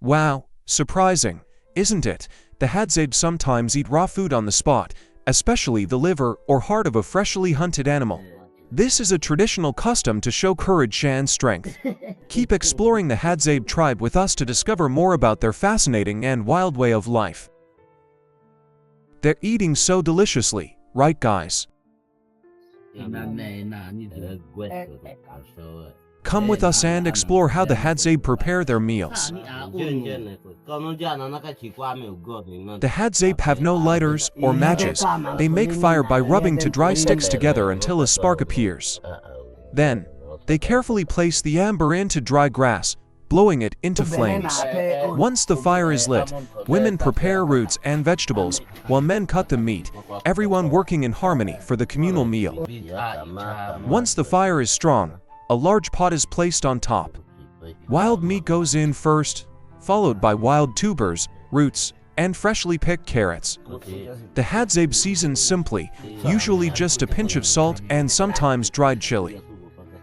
Wow, surprising, isn't it? The Hadzabe sometimes eat raw food on the spot, especially the liver or heart of a freshly hunted animal. This is a traditional custom to show courage and strength. Keep exploring the Hadzabe tribe with us to discover more about their fascinating and wild way of life. They're eating so deliciously, right guys? Come with us and explore how the Hadzabe prepare their meals. The Hadzabe have no lighters or matches. They make fire by rubbing two dry sticks together until a spark appears. Then, they carefully place the amber into dry grass, blowing it into flames. Once the fire is lit, women prepare roots and vegetables, while men cut the meat, everyone working in harmony for the communal meal. Once the fire is strong, a large pot is placed on top. Wild meat goes in first, followed by wild tubers, roots, and freshly picked carrots. The Hadzabe seasons simply, usually just a pinch of salt and sometimes dried chili.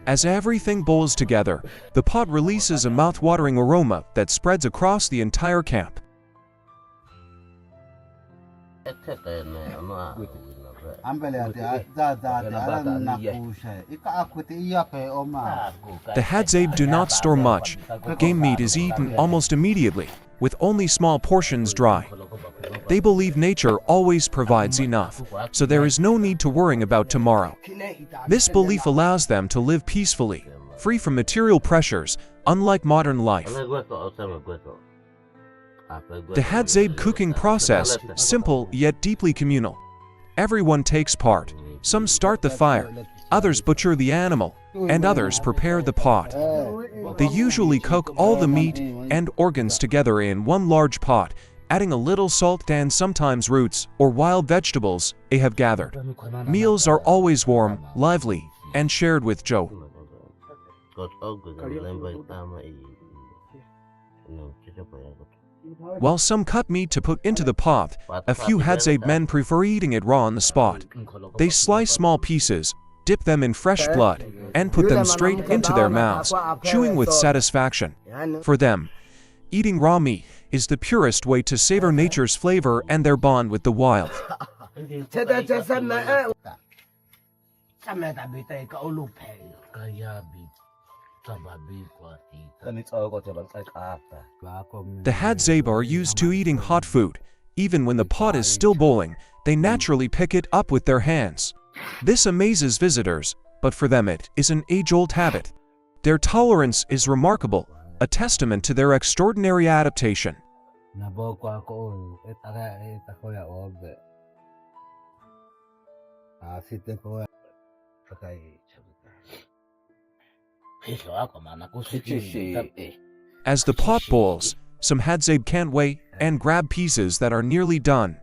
As everything boils together, the pot releases a mouth-watering aroma that spreads across the entire camp. The Hadzabe do not store much. Game meat is eaten almost immediately, with only small portions dry. They believe nature always provides enough, so there is no need to worry about tomorrow. This belief allows them to live peacefully, free from material pressures, unlike modern life. The Hadzabe cooking process, simple yet deeply communal. Everyone takes part. Some start the fire, others butcher the animal, and others prepare the pot. They usually cook all the meat and organs together in one large pot, adding a little salt and sometimes roots or wild vegetables they have gathered. Meals are always warm, lively, and shared with joy. While some cut meat to put into the pot, a few Hadzabe men prefer eating it raw on the spot. They slice small pieces, dip them in fresh blood, and put them straight into their mouths, chewing with satisfaction. For them, eating raw meat is the purest way to savor nature's flavor and their bond with the wild. The Hadzabe are used to eating hot food. Even when the pot is still boiling, they naturally pick it up with their hands. This amazes visitors, but for them it is an age-old habit. Their tolerance is remarkable, a testament to their extraordinary adaptation. As the pot boils, some Hadzabe can't wait and grab pieces that are nearly done,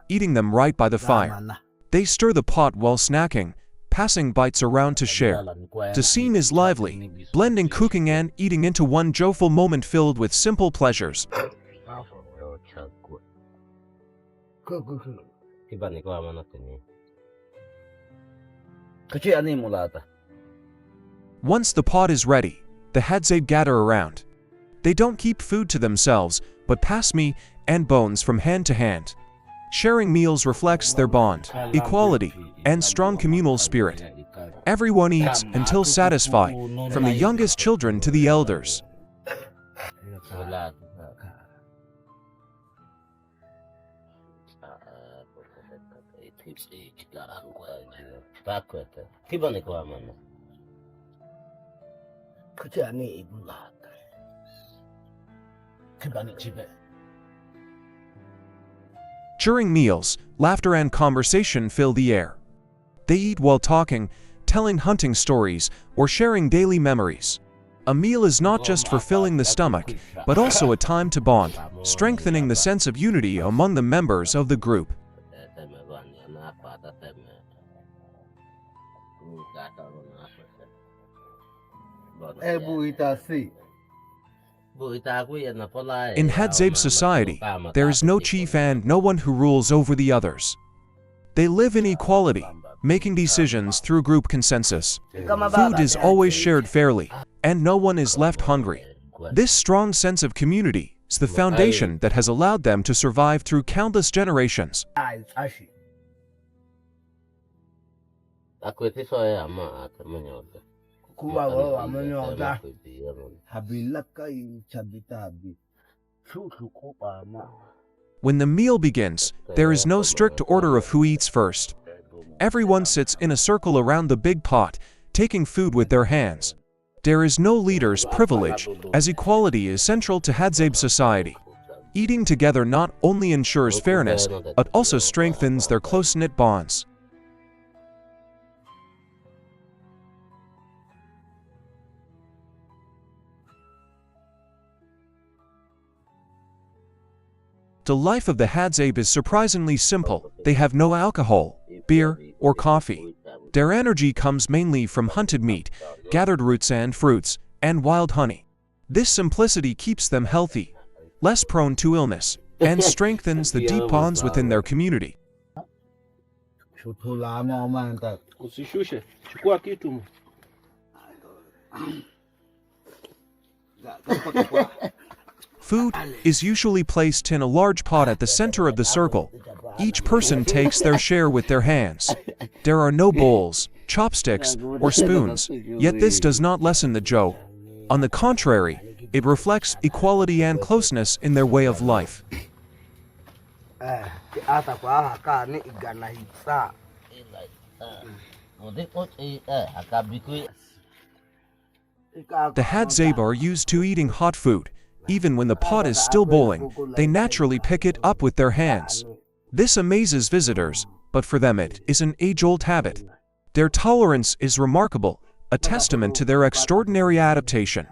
eating them right by the fire. They stir the pot while snacking, passing bites around to share. The scene is lively, blending cooking and eating into one joyful moment filled with simple pleasures. Once the pot is ready, the Hadzabe gather around. They don't keep food to themselves, but pass meat and bones from hand to hand. Sharing meals reflects their bond, equality, and strong communal spirit. Everyone eats until satisfied, from the youngest children to the elders. During meals, laughter and conversation fill the air. They eat while talking, telling hunting stories, or sharing daily memories. A meal is not just for filling the stomach, but also a time to bond, strengthening the sense of unity among the members of the group. In Hadzabe society, there is no chief and no one who rules over the others. They live in equality, making decisions through group consensus. Food is always shared fairly, and no one is left hungry. This strong sense of community It's the foundation that has allowed them to survive through countless generations. When the meal begins, there is no strict order of who eats first. Everyone sits in a circle around the big pot, taking food with their hands. There is no leader's privilege, as equality is central to Hadzabe society. Eating together not only ensures fairness, but also strengthens their close-knit bonds. The life of the Hadzabe is surprisingly simple. They have no alcohol, beer, or coffee. Their energy comes mainly from hunted meat, gathered roots and fruits, and wild honey. This simplicity keeps them healthy, less prone to illness, and strengthens the deep bonds within their community. Food is usually placed in a large pot at the center of the circle. Each person takes their share with their hands. There are no bowls, chopsticks, or spoons, yet this does not lessen the joy. On the contrary, it reflects equality and closeness in their way of life. The Hadzabe are used to eating hot food. Even when the pot is still boiling, they naturally pick it up with their hands. This amazes visitors, but for them it is an age-old habit. Their tolerance is remarkable, a testament to their extraordinary adaptation.